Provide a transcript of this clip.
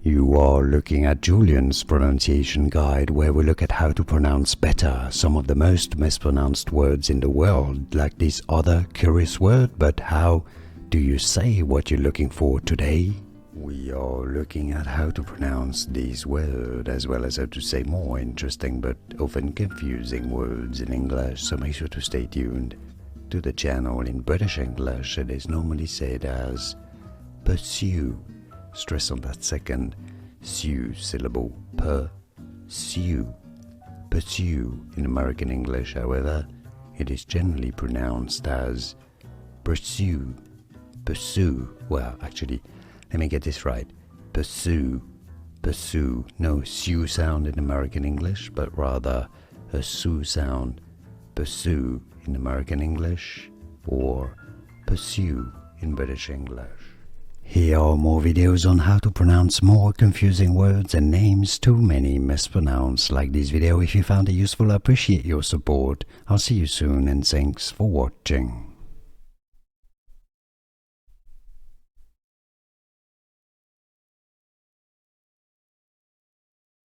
You are looking at Julian's pronunciation guide, where we look at how to pronounce better some of the most mispronounced words in the world, like this other curious word. But how do you say what you're looking for today? We are looking at how to pronounce these words, as well as how to say more interesting but often confusing words in English, so make sure to stay tuned to the channel. In British English, it is normally said as pursue. Stress on that second "sue" syllable, pursue. Pursue. In American English, however, it is generally pronounced as pursue. Pursue. Well, actually, let me get this right. Pursue. Pursue. No "sue" sound in American English, but rather a "sue" sound. Pursue in American English, or pursue in British English. Here are more videos on how to pronounce more confusing words and names too many mispronounced. Like this video if you found it useful. I appreciate your support. I'll see you soon, and thanks for watching.